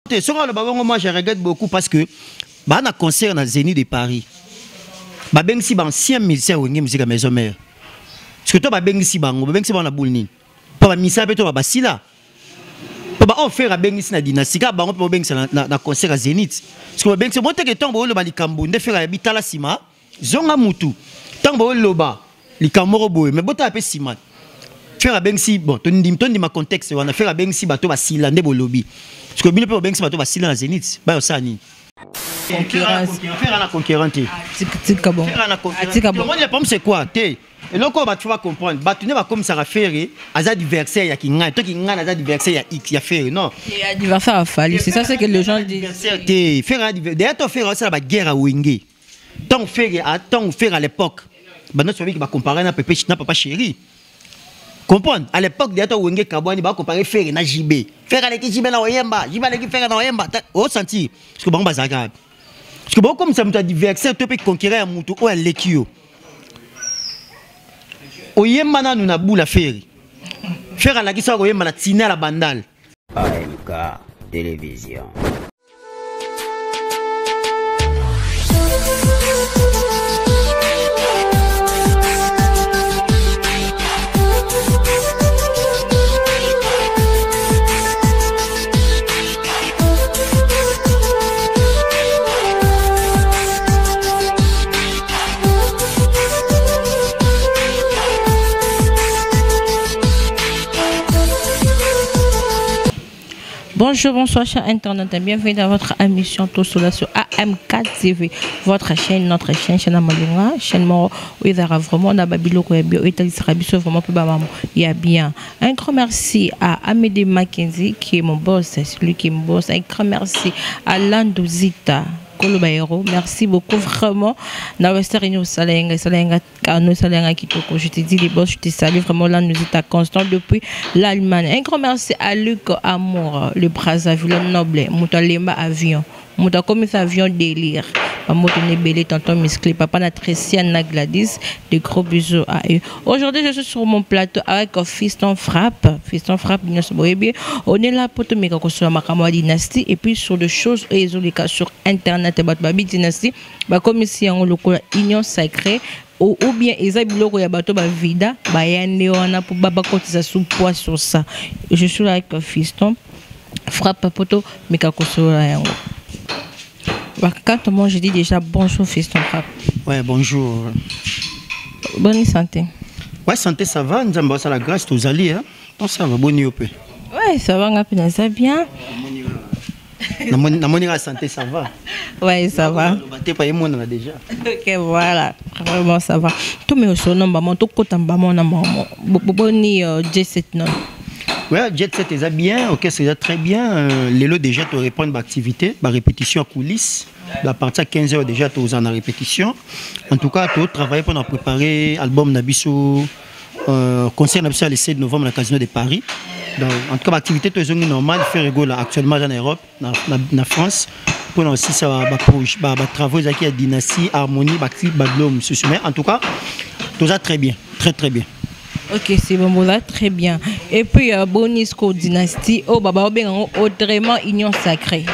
Moi, je regrette beaucoup parce que bah, on a concert dans Zénith de Paris. Bah, ben si ancien musicien ou une musique à maison mère. Parce que toi, bah, ben si la boulni. Pas misa peut toi, bah, si là. Pas offrir à ben si na dynastie. Bah, on peut ben na concert à Zénith. Parce que ben si moi, t'es que tant le bali kambo, ne faire habiter la sima, zonga mutu. Tant bon le bas, les kamoro boy, mais bon t'as appelé sima. Faire à ben si bon, ton di ma contexte, on a fait à ben si bateau va silande bo lobby. Parce que bien peut ben si bateau va silande à Zénith. Bah, ça ni. Concurrence. Faire à la concurrente. Tika bon. Tika bon. Le problème c'est quoi? Et là, tu vas comprendre. Tu n'es pas comme ça à faire. À adversaire, il y a qui gagne. Toi qui gagne, à adversaire, il y a X, il y a faire. Non. Et adversaire a fallu. C'est ça, c'est que les gens disent. Derrière, tu fais c'est la guerre à Wingé. Tant faire à l'époque. Notre famille qui va comparer à Pépé China, papa chéri. Comprendre? À l'époque, derrière, Wingé Kabouani va comparer faire à JB. Faire à l'équipe JB na Oyemba. JB à l'équipe faire à Oyemba. Au senti. Parce que bon, bah, ça garde. Parce que bon, comme ça, tu as adversaire, tu peux conquérir un mouton ou un l'équio. Oyemba nous na boule à faire. Faire à la guisa Oyemba na tina la bandale. AMK Télévision. Bonjour, bonsoir, chers internautes. Bienvenue dans votre émission Tout Cela sur AMK TV. Votre chaîne, notre chaîne Amalunga, chaîne Moro, où il y a vraiment la Babylone, où il y a vraiment plus bas. Il y a bien. Un grand merci à Amédée Mackenzie, qui est mon boss, c'est lui qui est mon boss. Un grand merci à Landozita. Merci beaucoup vraiment. Je te dis les boss, je te salue vraiment là, nous étions constants depuis l'Allemagne. Un grand merci à Luc Amour, le Brazzaville, le noble, Moutalema avion, Mouta comme ça avion délire. Moutone Belé, tonton musclé, papa Natricia Nagladis, des gros bisous à eux. Aujourd'hui, je suis sur mon plateau avec Fiston Frappe. Fiston Frappe, on est là pour te mettre sur la Makama Dynastie et puis sur des choses sur Internet et Babi Dynastie, comme ici en local Union Sacrée. Ou bien ils ont biloko ya bato ba vida ba yande wana pour baba kotisa sous poids sur ça. Je suis là avec Fiston Frappe poto mekakosola yango. Quand moi je dis déjà bonjour Fiston Frappe. Ouais, bonjour. Bonne santé. Ouais, santé ça va, nous avons la grâce tous allés hein. Donc ça va bon peu. Ouais, ça va on ça bien. La santé ça va. Ouais, ça va. T'es pas émotion là déjà. OK, voilà. Vraiment ça va. Tout mais son nom ba mon to kotamba mon nom. Boni J7 non. Ouais, Jet Set est bien, ok, c'est très bien. Lélo déjà te répondre d'activité, ma répétition à coulisses. À partir de 15h déjà, tu es en répétition. En tout cas, tu travailles pour préparer l'album Nabiso, concert Nabiso le 7 novembre à la Casino de Paris. Donc, en tout cas, l'activité est normale, faire rigolo actuellement en Europe, en France. Pour aussi ça va travaux qui a dynastie, harmonie, clip, l'homme, mais en tout cas, tout ça très bien, très bien. Ok, c'est bon, voilà, très bien. Et puis, Bonisco Dynastie, oh, baba, autrement, Union Sacrée.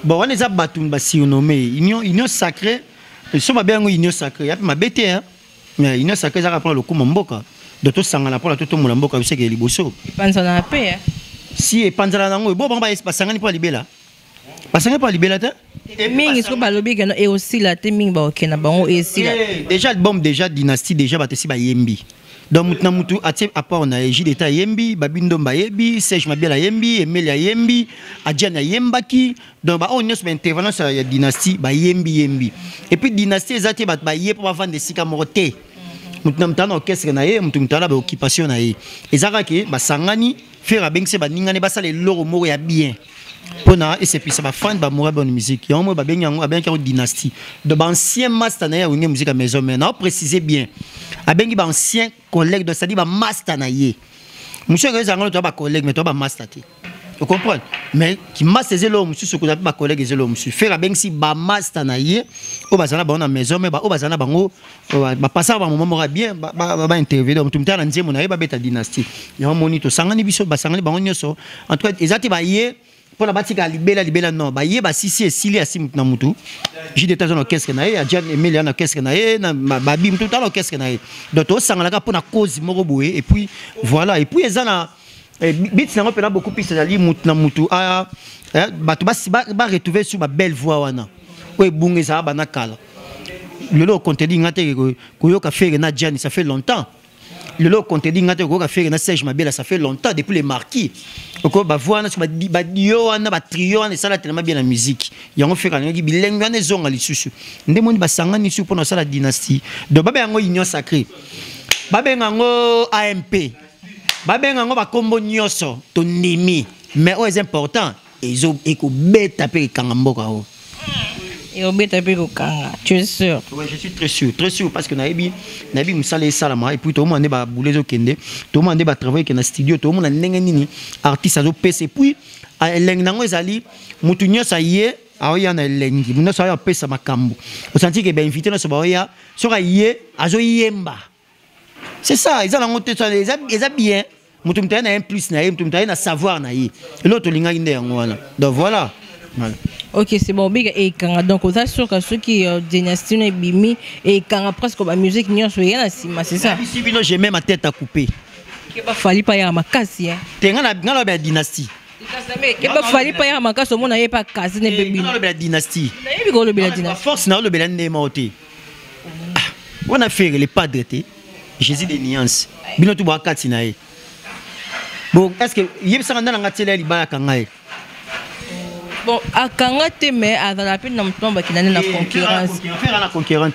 Bon, on est à Batoum, si on nomme Union Sacrée. Ils sont bien Union Sacrée. Il y a ma bête, mais Union Sacrée, ça reprend le coup, mon boca. De tout ça, on a pour tout le monde, vous savez que les bossos. Panzana paix, si, et Panzana, bon, bon, bah, c'est pas ça, pour libérer. Pas ça, pour libérer, et Ming, est-ce que Balobi et aussi la Teming, bah, ok, na bon, et si. Déjà, l'album, déjà, Dynastie, déjà, bah, c'est Yembi. Donc, à part on a J d'état Yembi, Babindo Mbayebi, Serge Mabiela Yembi, Emelia Yembi, Adjana Yembaki. Donc, on a une intervention sur la dynastie, Yembi. Et puis, dynastie, ils ont été pour vendre des sikamorotés. Nous avons un orchestre, nous avons une occupation. Ils ont été Sangani, faire un c'est Ningane, les loro moro bien. Et c'est puis ça va faire de la bonne musique. Il y a une dynastie. De l'ancien master, il y a une musique à maison. Mais on précise bien. Il y a un ancien collègue de ça dit master. Monsieur, il y a un collègue, mais tu as master. Vous comprenez? Mais qui master, c'est l'homme, monsieur, ce que vous collègue, c'est l'homme. Faire bien si ba master, au bazana ba na maison, mais au bazana bango, ba passer ba moment bien, ba intervenir. Tout le temps, on dit mon aïe ba bête dynastie. Il y a un monito, sangani biso, ba sangani bango nyoso. En tout cas, ils ont été pour la batika libela non ba yeba sisi esili asim na mutu j'ai des temps orchestre na ye Adjan Emilia na orchestre na ye na babi mutu ta orchestre na ye donc to sangala pour na cause moko boye et puis voilà et puis ezana bits na ngopela beaucoup plus ali mutu na mutu a bato ba retrouver sur ma belle voix wana o ebungeza bana kala le contenu ngate ko yoka faire na Adjan ça fait longtemps. Le lot contenu ngate ko ka faire na Serge Mabela ça fait longtemps depuis les marquis. Oko ba voix na ba dio na ba trio na sala tellement bien la musique. Yango fait kana bilenga na zonga lisusu. Ndemoni ba sanga ni su pour na sala dynastie. Donc ba bengo union sacrée. Ba bengo AMP. Ba bengo ba kombo nyoso to nimi. Mais o est important ezo eko beta pe kangamboka o. Et au bête avec au kanga, tu es sûr? Oui, je suis très sûr parce que Naïbi Moussale Salama et puis tout le monde a boulé au Kende, tout le monde a travaillé dans le studio, tout le monde a n'engagé artiste à PC puis l'engango ezali mutunyo sa yé aoya na lengi, muno sa ya pesa makambo. Au senti que ben invité na sobaoya, sera yé azo yemba. C'est ça, ils ont monté ça, ils ont bien. Mutumta na un plus na yé, mutumta na savoir na yé. L'autre linga inde ngwana. Donc voilà. Voilà. Ok, c'est bon. Et quand donc, vous êtes sûr que ceux qui dynastie et bimi et quand presque la musique n'y a rien à c'est ça. Si j'ai même ma tête à couper. Il va falloir pas y avoir ma casse. T'es dans la dynastie. Il va falloir pas y avoir ma casse au monde n'a pas casse ne bébé. Dans la dynastie. La dynastie. Force dans le belen ne maoté. On a fait les pas de Jésus des nuances. Bino tu bois katinae. Bon, est-ce que yeb ça dans la télé li ba kangae. Bon, à Kangate, mais à la peine d'un temps qui n'a la concurrence. Faire la concurrence.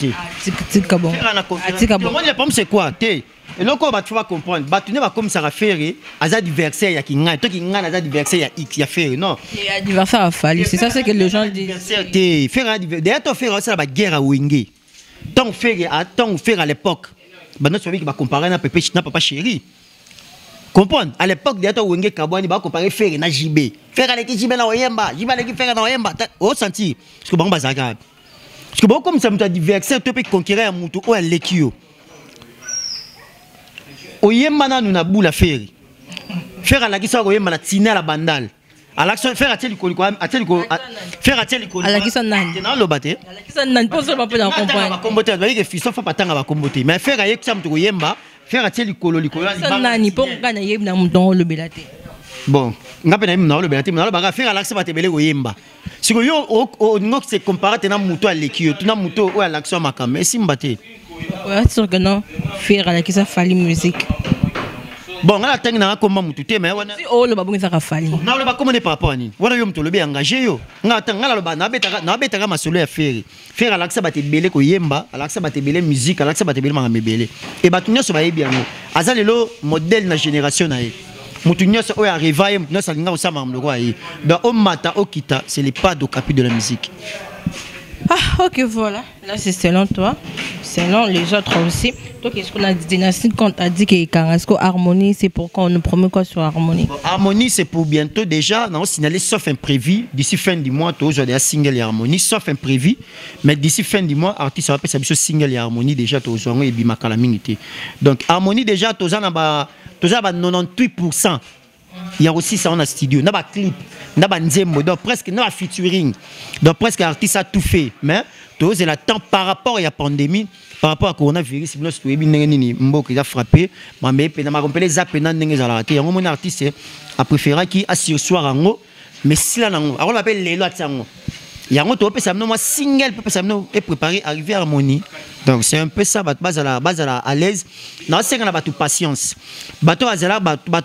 Tika bon. Le monde le problème c'est quoi? Et donc on va tu vas comprendre. Bah tu ne vas comme ça à faire. À ça diversaire il y a qui n'a. Toi qui n'a à ça diversaire il y a X il y a faire non. Il y a diversaire à fallu. C'est ça c'est que les gens disent. Faire derrière toi faire ça la guerre à Wingé. Tant faire à l'époque. Bah notre famille qui va comparer na pépé na papa chéri. Comprendre à l'époque d'être Wenge Kabouani va comparer faire na JB faire avec JB na Oyemba JB avec faire na Oyemba au senti parce que bon bazaka parce que bon comme ça me diverser tu peux conquérir un mutu ou un lekio Oyemba na nous na boula faire à la kisa Oyemba na tina la bandal à l'action faire à tel ko faire à tel ko à la kisa nan na lo baté à la kisa nan pour ça pas peut comprendre ba comboter ba que fils faut pas tanga ba comboter mais faire avec ça mutu Oyemba faire à tel colo nani pour gagner yeb na mudon le belate bon ngape na mna le belate na ba faire l'action ba te belé Oyemba si ko yo o ngok se comparer na muto alekio tu na muto o l'action makame simbate ouais sûr que non faire à la kisa fali musique bon ngala tangi na komba mutu te mais wana oh le babou ça fali na le ba comment par rapport ni wana yo muto le be engagé yo ngala le ba na beta masolo ya faire à l'action ba te belé ko Yemba à l'action ba te belé musique à l'action ba te belé manga mebele et ba tunyo so ba yebi yango azalelo modèle na génération na ye mutu nyonso oyo arriva ye mutu nyonso alinga kosama mloko aye donc au mata au kita c'est les pas d'ocapi de la musique. Ah ok voilà là c'est selon toi selon les autres aussi donc est-ce qu'on a dit dynastie quand on a dit que Carrasco Harmonie c'est pourquoi on nous promet quoi sur Harmonie bon, Harmonie c'est pour bientôt déjà on a signalé sauf imprévu d'ici fin du mois tu as des single et Harmonie sauf imprévu mais d'ici fin du mois artiste va passer single et Harmonie déjà tu as et bimaka la minute donc Harmonie déjà tu as ba 98%. Il y a aussi ça on a studio, n'a pas clip, n'a pas nzembo, donc presque n'a pas featuring, donc presque l'artiste a tout fait, mais tout c'est la temps par rapport à la pandémie, par rapport à coronavirus, si nous sommes ni mbok il a frappé, mais pe na ma compelé zapena ndenge za la raté, y a un artiste a préféré qui a sur soir en mais si là nango, alors on appelle les lois tsango. Il y a un autre peu ça moi single peu ça est préparé arriver à Harmonie. Donc c'est un peu ça base à l'aise. Non c'est qu'on a tout patience. Bateau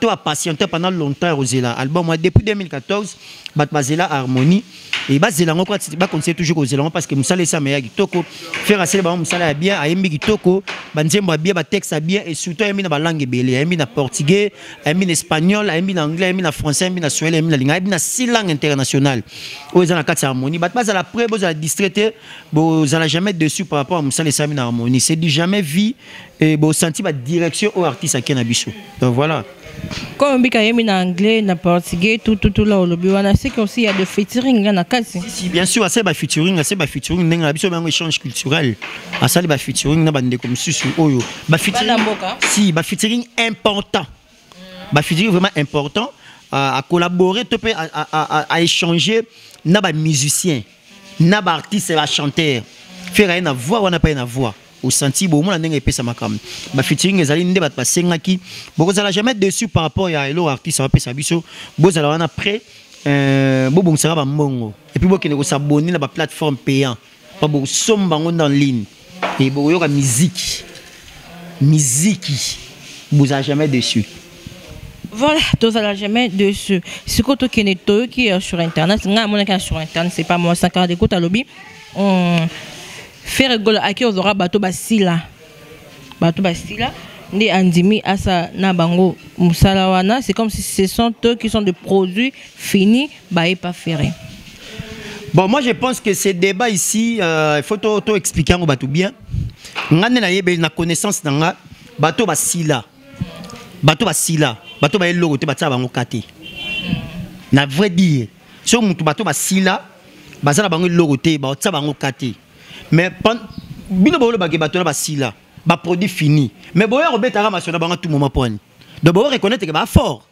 a patienté pendant longtemps au Zela. Album moi depuis 2014 Bazela Harmonie et Bazela on va conseiller toujours au Zela parce que musala ça meilleur kitoko faire assez ba musala bien a yembi kitoko banzembo bien ba texte bien et surtout yembi na ba langue belé yembi na portugais yembi na espagnol yembi na anglais yembi na français yembi na swahili yembi na linga yembi na 6 langues internationales au Zela 4 Harmonie bazala après bazala distraité bazala jamais dessus par rapport à musala ça na Harmonie c'est du jamais vu et bo senti ba direction au artiste à Kenabiso donc voilà. Comme on dit en anglais, en portugais, tout là au lobby, on a aussi il y a des featuring dans case. Si bien sûr, assez ba featuring, dans la biso un échange culturel. À ça ba featuring na bande comme susu oyo. Ba featuring. Si ba featuring important. Ba featuring vraiment important. à collaborer, à échanger na ba musicien, na ba artiste et ba chanteur. Faire une voix ou n'a pas une voix. Au senti bon mon ndenge pesa makam. Ba featuring ezali nde bat pasenga ki. Boko zala jamais dessus par rapport à elo artiste va pesa biso. Bo zala wana après bo bon sera ba mbongo. Et puis bo kene ko s'abonner na ba plateforme payant. Pas bo somba en ligne. Et bo yoka musique. Musique. Vous n'avez jamais dessus. Voilà, tu n'as jamais dessus. Ce que tu es qui est sur Internet, sur Internet, c'est pas moi, 5 ans d'écoute à lobby. Faire rigolo à qui on aura bateau basila. Bateau basila. Ni andimi asa na bango musalawana, c'est comme si ce sont eux qui sont des produits finis, bah et pas ferré. Bon, moi je pense que ces débats ici, il faut tout expliquer au bateau bien. Ngane na yebe na connaissance nanga bateau basila. Bateau basila. Bateau ba logo te batia bango kate. Na vrai dire, so mutu bateau basila, bazala bango logo te ba tia bango kate. Mais bino bolo ba ke bateau basila, ba produit fini. Mais boya robetara masona bango tout moment point. Donc bo reconnaître que ba fort.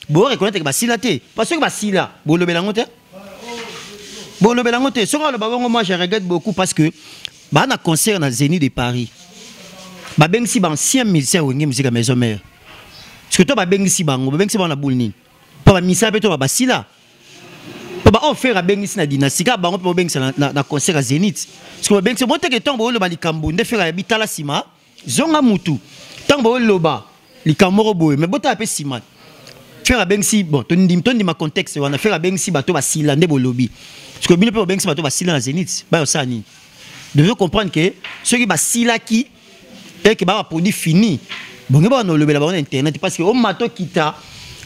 Bo reconnaître que basila te parce que basila, bolo belango te. Bolo belango te. So le bango moi je regrette beaucoup parce que ba na concert na Zénith de Paris. Ba bengsi ba ancien musicien wengé musique à maison mère. Parce que toi ba bengsi bango, ba bengsi ba na boulni. Pa ba misa pe to ba basila. Pa ba offert a bengsi na dynastie ka bango pe bengsi na concert à Zénith. Parce que ba bengsi monte que temps bo lo ba likambo nde faire bitala sima, zonga mutu. Temps bo lo ba likambo boy, mais bota pe sima. Faire a bengsi bon, ton ma contexte wana faire a bengsi bato ba sila nde bo lobby. Parce que bino pe bengsi bato ba sila na Zénith, ba osani. Devez comprendre que ceux qui basila qui et qui va produit fini. Bon, on va nous lever là-bas internet parce que au mato kita,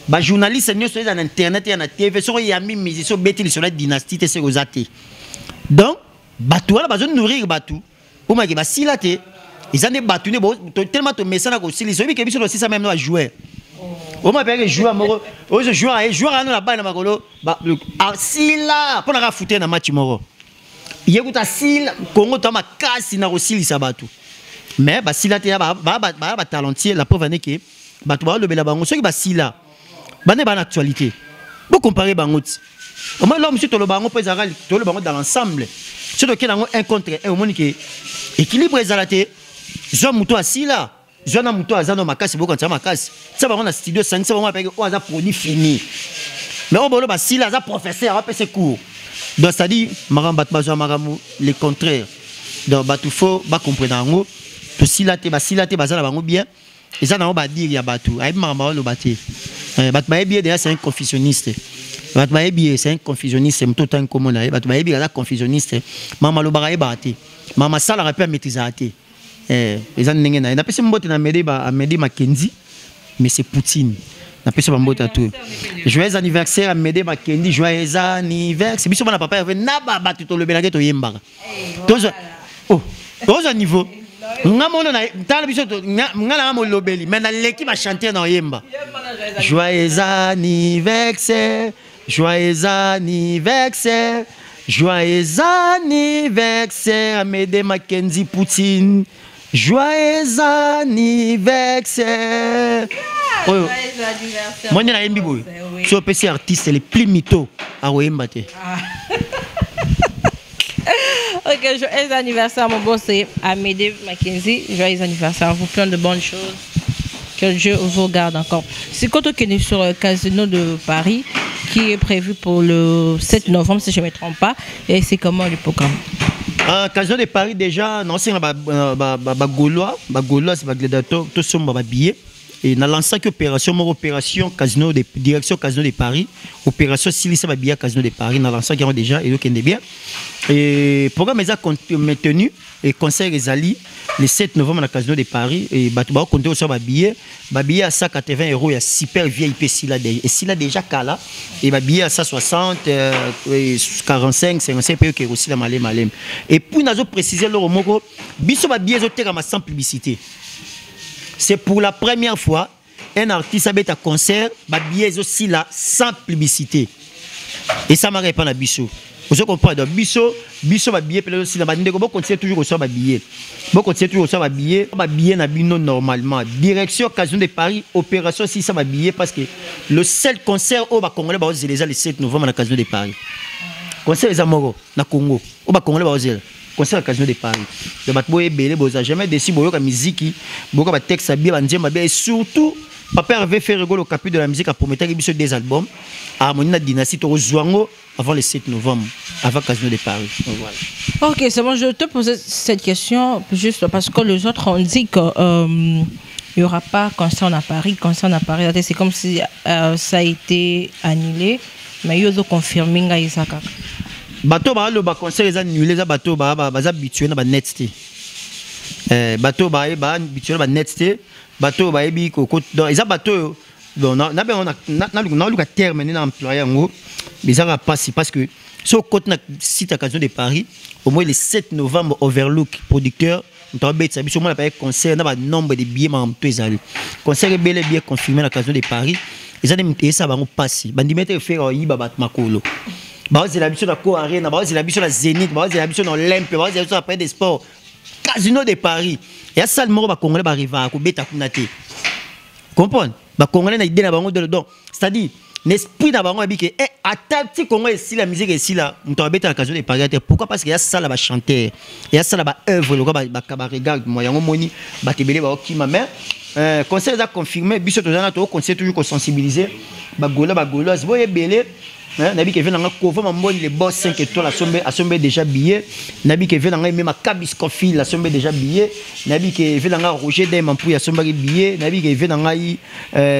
bah journaliste nous sur internet et na TV sur yami musique sur bêtise sur la dynastie c'est aux athées. Donc batou là besoin nourrir batou. Au moins que basila te, ils ont des batou ne tellement ton message là aussi les amis qui sont aussi ça même là jouer. Au moins que jouer moro, au joueur à nous là-bas na makolo, bah sila pour na foutre na match moro. Yekuta sil Congo tama kasi na rosili sabatu. Mais basila te ba talentier la preuve est que batu ba le bela bango ceux qui basila bane ba actualité. Vous comparez bango. Au moins l'homme sur le bango peut zaral to le bango dans l'ensemble. Sur lequel un contre un au moins que équilibre ezalate. Zo muto asila, zo na muto azano makasi boko ntama makasi. Ça bango na studio 5 ça bango avec o za produit fini. Mais on bolo basila za professeur a passer cours. Donc ça dit les contraires. Donc batu faut ba comprendre to silate bazala bango bien. Et ça na ba dire ya batu. Ay mama lo baté. Batu ba bien déjà c'est un confusionniste. Batu ba bien c'est un confusionniste, c'est tout un commun là. Batu ba bien là confusionniste. Mama lo ba baté. Mama sala rappel maîtriser até. Les ndenge na. Na pesi mbote na Medi Makenzi, mais c'est Poutine. Na pesi mbote tout. Joyeux anniversaire à Medi Makenzi, joyeux anniversaire. Biso bana papa na baba to le belage to yemba. Oh, au niveau. Ngamono na tala biso to ngala mo lobeli, mais na leki ba chanter na yemba. Joyeux anniversaire, joyeux anniversaire. Joyeux anniversaire à Medi Makenzi Poutine. Joyeux anniversaire. Joyeux anniversaire. Moi, je suis un peu PC artiste, les plus mythos à Oyembate. Ok, joyeux anniversaire, mon boss, c'est à Medi Makenzi. Joyeux anniversaire, vous plein de bonnes choses. Que Dieu vous garde encore. C'est quand on est sur le Casino de Paris, qui est prévu pour le 7 novembre, si je ne me trompe pas. Et c'est comment le programme? Casino de Paris, déjà, non, c'est un Gaulois, c'est un gladiateur, tout ça, un billet. Et dans l'ensemble opération Casino de direction Casino de Paris, opération Silissa Babia Casino de Paris, dans l'ensemble qui ont déjà et donc bien. Et le programme est maintenu et concert les alliés le 7 novembre à Casino de Paris et Batouba compter aussi billet à 180 €, il y a super VIP et s'il a déjà cala et billet à 160 45 55 € qui est aussi la malem. Et puis nous avons précisé le mot biso billet sans publicité. C'est pour la première fois un artiste a un concert, billet aussi là sans publicité. Et ça m'a répondu à biso. Vous comprenez donc biso va billet peut aussi na ndeko bon continuer toujours au billet. Bon continuer toujours au billet na bino normalement. Direction Casino de Paris, opération si ça va billet parce que le seul concert au Congolais va les le 7 novembre na Casino de Paris. Concert les Amoro na Congo. Au Congolais va oser. Concert à Casino de Paris. Le batbo est belé, boza jamais décidé boyoka musique, boyoka texte bien banzema bien et surtout papa avait fait rigoler au capit de la musique à promettre qu'il y des albums. Harmonie na dynastie Toro Zouango avant le 7 novembre, avant Casino de Paris. Voilà. Ok, c'est bon, je te pose cette question juste parce que les autres ont dit que il n'y aura pas concert à Paris. C'est comme si ça a été annulé, mais ils ont confirmé que ça. Bateau ba le concert les annulé, les bateaux ba habitué na ba netté. Bateau ba habitué na ba netté, bateau ba ebi koko donc les bateaux donc on a terminé l'employé en mais ça va passer parce que sur côté site à Casino de Paris au moins le 7 novembre Overlook producteur on a bête ça sur moi la concert on a nombre de billets mais tous les concert est bel et bien confirmé à Casino de Paris ils ont ça va passer bandi mettre faire yiba bat makolo bah c'est l'habitude de la Co Arena bah c'est l'habitude de la Zénith bah c'est l'habitude de l'Olympe bah c'est l'habitude après des sports Casino de Paris et à ça le mot ba congolais ba arriver à ko beta kunate comprendre ba congolais na idée na bango de donc c'est-à-dire l'esprit na bango abike eh atati congolais si la musique est si là on t'a beta la Casino de Paris pourquoi parce qu'il y a ça là ba chanteur il y a ça là ba œuvre le ba regarde moi yango moni ba tebele ba okima mais conseil a confirmé biso tozana to conseil toujours ko sensibiliser ba golo boye belé nabi ke venanga couvre mamboni les boss 5 étoiles a sombé déjà billet nabi ke venanga même Kabis Coffee la sombé déjà billet nabi ke venanga Roger Dem pour ya sombé billet nabi ke venanga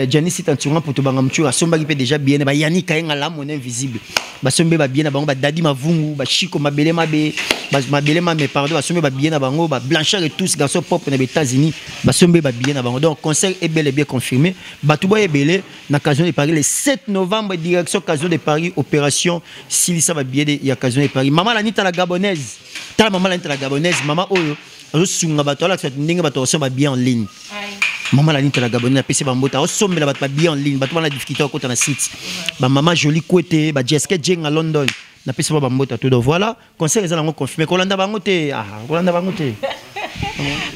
Janice Tantunga pour to bangamtu a sombé déjà billet ba Yani Kayenga la mon invisible ba sombé ba billet na bango ba Dadi Mavungu ba Chico Mabele Mabe ba Mabele Mabe pardon ba sombé ba billet na bango ba Blanchard et tous garçons pop na États-Unis ba sombé ba billet na bango donc concert est bel et bien confirmé ba tout boye belé na Casino de Paris le 7 novembre direction Casino de Paris opération Silisa va billet de Casino de Paris maman la nita la gabonaise ta maman la nita la gabonaise maman oyo sunga bato la cette ndenge bato so ba bien en ligne maman la nita la gabonaise pese ba mbota sombe la bato ba bien en ligne bato la difficulté ko na site ba maman jolie côté ba Jessica Jeng à London na pese ba mbota tout donc voilà conseil les allons confirmer ko landa bango te kolanda bango te.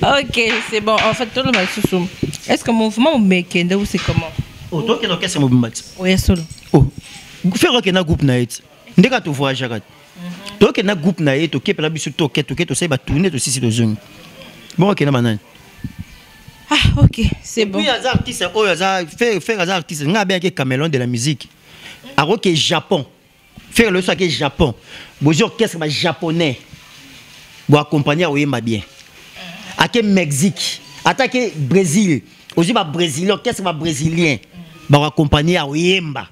Ok, c'est bon en fait tout le monde sous est-ce que mouvement mekende ou c'est comment oh toi qui n'orchestre mouvement oui solo oh faire que na groupe na et ndeka to voyage kat to que na groupe na et to ke pela biso to ke ça ba tourner to sisi to zone bon ok na banane ok c'est bon puis hasard artiste oh hasard faire hasard artiste nga bien que Camelon de la musique alors que Japon faire le soit que Japon bozo orchestre ba japonais bo accompagner oyemba bien à Mexique attaquer Brésil aussi ba brésilien orchestre ba brésilien ba accompagner oyemba.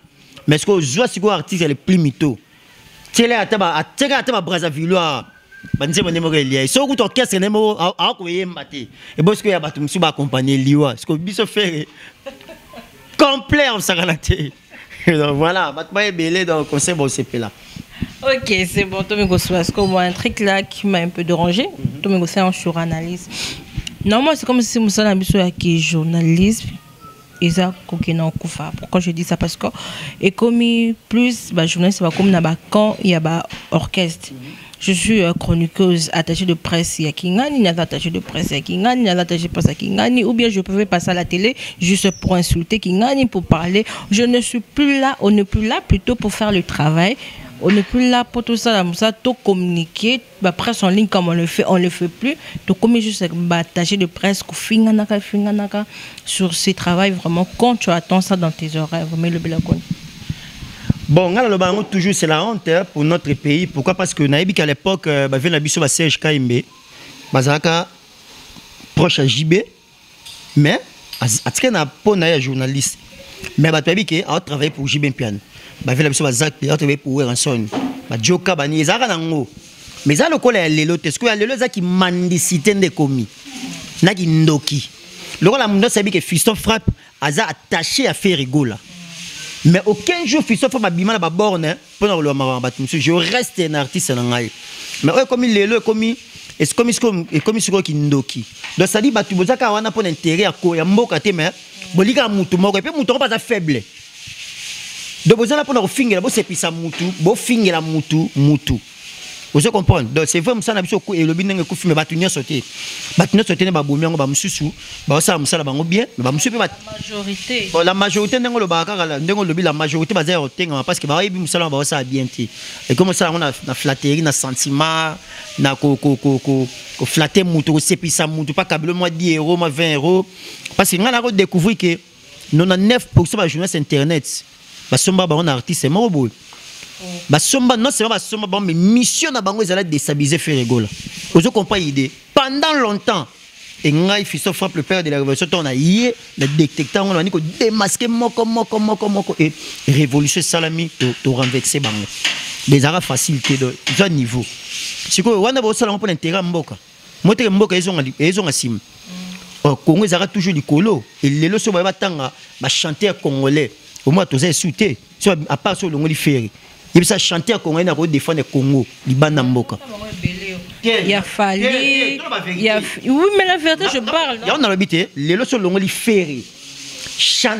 Mais ce que je vois, c'est que l'artiste est le plus mytho. Tu sais, à Brazzaville, je sais pas si il y a un orchestre qui est et parce qu'il y a un monsieur qui accompagné Liwa. Ce que je fais complet en Saranaté. Donc voilà, je vais belé dans le conseil de CP là. Ok, c'est bon, parce que moi, un truc là qui m'a un peu dérangé, c'est un journaliste. Normalement, c'est comme si je suis journaliste. Pourquoi je dis ça parce que et comme plus journaliste comme quand il y a orchestre je suis chroniqueuse attachée de presse il y a Kingani attachée de presse il y a Kingani attachée de presse à Kingani ou bien je pouvais passer à la télé juste pour insulter Kingani pour parler je ne suis plus là on n'est plus là plutôt pour faire le travail. On n'est plus là pour tout ça, tout communiquer, presse en ligne comme on le fait plus. Donc comme juste attaché de presse, sur ces travaux vraiment quand tu attends ça dans tes oreilles, vraiment le belacon. Bon, le toujours c'est la honte pour notre pays. Pourquoi? Parce que naïbi qu'à l'époque, la biso Serge Kaimbe, bazaka proche à JB, mais à tiens na pas na journaliste, mais batebi qui a travaillé pour JB Piano. La biso bazak a travaillé pour Ranson, Joka bani ezaka nango. Mais ça le col est lelo, est-ce que lelo za qui mandicité de commis, na ki ndoki. Le rôle la mundo sabi que Fiston frappe aza attaché à faire rigola. Mais aucun jour Fiston frappe abima la borne pendant le marron bat monsieur je reste un artiste nangai. Mais comme il lelo comme est comme ce qui ndoki. Donc ça dit batu bozaka wana pour intérêt à ko ya mboka te mais bolika mutu moko et puis mutu pas faible. donc vous allez pour fingela, c'est pisa mutu, bo fingela mutu. Vous comprenez? Donc c'est vraiment ça, et le bien que filme batunia sauté. Batunia sauté ne babomiango ba mususu, ba ça musala bango bien, mais ba mususu la majorité. La majorité n'engo le bakaka, n'engo le la majorité ba zéro tenga parce que ba yebi musala ba ça bien ti. Et comme ça on a na flatterie, na sentiment, na ko flatter mutu, c'est pisa mutu pas câble moi 10 €, moi 20 € parce que on a découvert que 99% de journalistes internet ba somba ba on artiste mo boy. Basomba non c'est pas basomba bon mais mission na bango ezala déstabiliser Ferregola. Vous comprenez l'idée pendant longtemps et ngai fiso frappe le père de la révolution on a yé le détecteur on a dit que démasquer moko et révolution salami to renverser bango des arabes facilité de ce niveau c'est quoi on a beau salon pour l'intérêt mboka moté mboka ils ont asim au Congo ils arrêtent toujours du colo et les loso ba tanga ba chanteur congolais au moins tous sauté à part sur le ngoli ferry. Il y a chanter congolais qui défend le Congo, Libana Mboka. Il y a fallu. Oui, mais la vérité, je parle. Il y a un habité, les lots sont le ferry.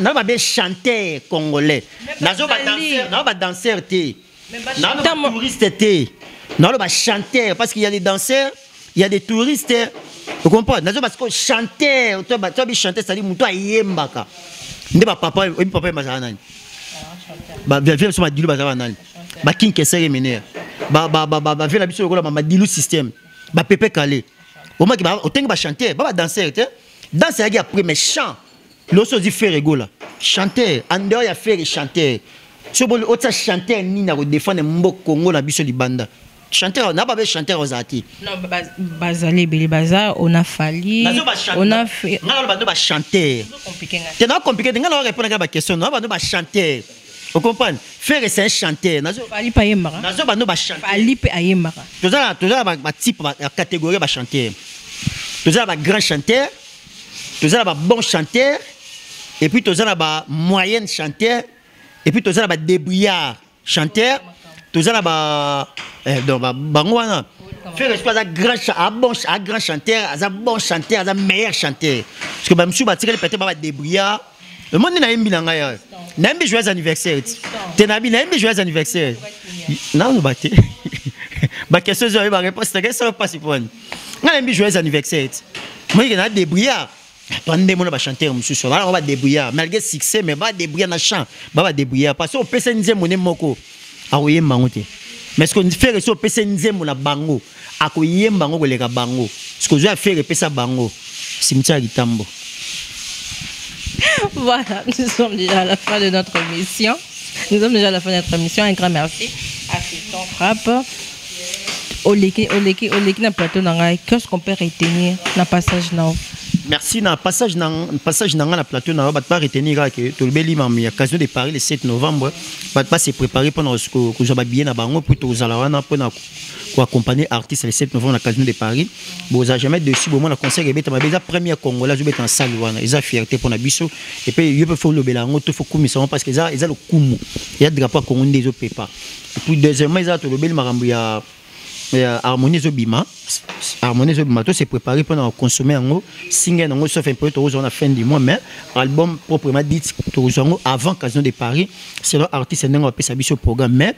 N'a pas chanteur congolais. N'a pas danseur, n'a pas touriste, n'a pas chanteur parce qu'il y a des danseurs, il y a des touristes. Vous comprenez? N'a pas chanteur, tu as chanter, c'est-à-dire que tu as yembaka. N'est pas papa, papa mazana. Bah viens sur ma dilu bazana. Ba king kesere mener ba vient la biso ko ma dilu système ba pepe calé au moins ba otenga ba chanter ba danser danser ya premier chant loso di Ferregola chanter en dehors ya faire chanter so bon autre chanter ni na ko défendre mboko Congo na biso libanda chanteur n'a pas chanter ozati non bazali beli baza on a fallu on a fait ngalo bando ba chanter c'est compliqué ngalo répondre à la question non bando ba chanter. Vous comprenez? Faire c'est un chanteur. Fali pa yemara. Nazo bando ba chanteur. Fali pe ayemara. Toujours ba type ba catégorie ba chanteur. Toujours ba grand chanteur. Toujours ba bon chanteur. Et puis toujours ba moyenne chanteur. Et puis toujours ba débrouillard chanteur. Toujours ba donc ba ngwana. Faire c'est pas un grand chanteur, un bon chanteur, un meilleur chanteur. Parce que ba monsieur ba tirer peut-être ba débrouillard. Le monde n'a pas bien. N'a pas joyeux anniversaire. Tu n'as pas joyeux anniversaire. Non, nous battons. Ma question est la réponse. C'est que ça va passer pour nous. N'a pas joyeux anniversaire. Moi, il y a des brouillards. Attendez, on va chanter, monsieur. On va débrouiller. Malgré succès, mais on va débrouiller dans le chant. On va débrouiller. Parce qu'on peut s'ennuyer mon émoko. Ah oui, mangoté. Mais ce qu'on fait, c'est qu'on peut s'ennuyer mon bango. À quoi y est bango les bango. Ce que je vais faire, c'est ça bango. Cimetière Gitambo. Voilà, nous sommes déjà à la fin de notre émission. Un grand merci à Fiston Frappe. Oleki na plateau nangai. Qu'est-ce qu'on peut retenir dans passage now? Merci na passage nanga na plateau na ba retenir que tolbeli mami occasion de Paris le 7 novembre ba se préparer pour que je ba bien na bango pour to zala wana pour na ko accompagner artiste le 7 novembre na occasion de Paris. Bon ça jamais dessus bon na concert et beta ba première congolais je beta en salle wana ils a fierté pour na biso et puis il peut faut le belango to faut kumisa parce que ça ils a le kumu il y a drapeau congolais des opepa et puis deuxièmement ils a to le bel marambu ya Harmonie Zobima, tout s'est préparé pour consommer en haut, single en haut, sauf un peu à la fin du mois, mais album proprement dit, avant Casino de Paris, c'est l'artiste qui a fait sa programme, mais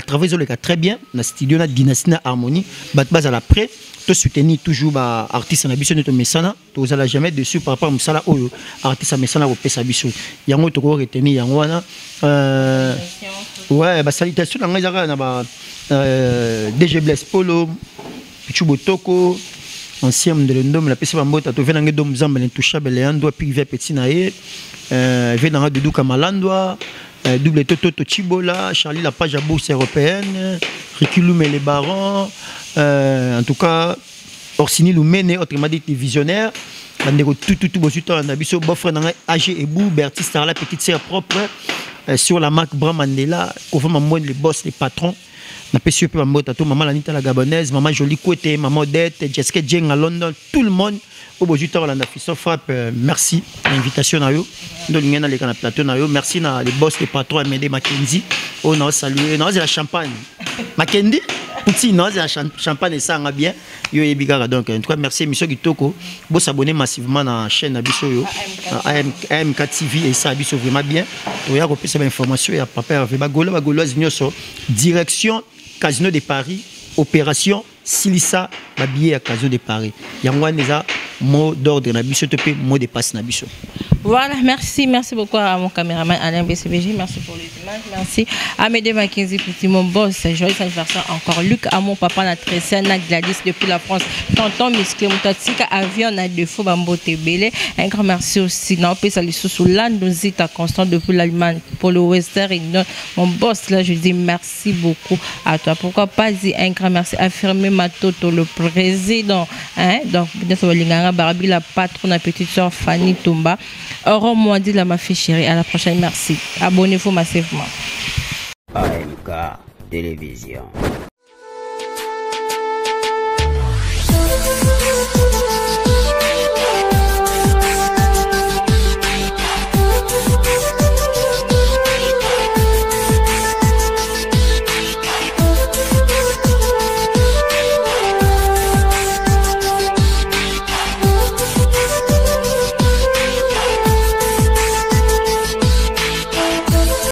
travailler sur le cas très bien, dans le studio de Dynastie Harmonie, base à l'après, tout soutenir toujours l'artiste en habitation de Messana, tout ça jamais dessus par rapport à Moussala ou l'artiste à Messana au Pessabiso. Il y a un autre retenir, il y a ouais, salutation dans les DG Bless Polo, Pichubo Toko, ancien de l'endom, la PC Bambota, tu viens dans l'endom Zamba, l'intouchable, Leandro, puis vers Petit Naé, vient dans le Douka Malandwa, double Toto Chibola, Charlie la page à bourse européenne, Ricky Loumé les barons, en tout cas, Orsini Loumene, autrement dit visionnaire. Tout beau temps, on a vu ce beau frère dans AG Ebou, Bertie Star, la petite sœur propre, sur la marque Bram Mandela, conformément moi les boss, les patrons. On a pu suivre maman Lanita la Gabonaise, maman Jolie Côté, maman Odette, Jessica Jeng à London, tout le monde. Au beau temps, on a fait ça, frappe. Merci l'invitation à eux. Merci les boss, les patrons, Amédée Mackenzie. On a salué, on a la champagne. Mackenzie, pour continue, non, c'est champagne et ça, bien. Yo et bigara donc en tout cas merci monsieur Kitoko. Vous s'abonner massivement à la chaîne Abisso yo, AMK TV et ça Abisso vraiment bien. Vous avez repris cette information et à papa avec Bagolo Zignoso, direction Casino de Paris, opération Silissa Babier à Casino de Paris. Yangwa neza mot d'ordre Nabisso topé mot de passe Nabisso. Voilà, merci beaucoup à mon caméraman Alain BCBG, merci pour les images, merci à Médé Mackenzie, petit mon boss, joyeux anniversaire encore, Luc, à mon papa, la Tressiana, Gladys depuis la France, tonton Musclé, Moutatika, avion, on a deux fois, Bambo Tébélé, un grand merci aussi, non, puis ça les sous là, nous à Constant depuis l'Allemagne, pour le Western, et mon boss, là, je dis merci beaucoup à toi. Pourquoi pas dire un grand merci à Fermé Matoto, le président, hein, donc, Barabi, la patronne, la petite soeur Fanny Tomba. Aurore Moindi, la ma fille chérie. À la prochaine, merci. Abonnez-vous massivement. AMK Télévision.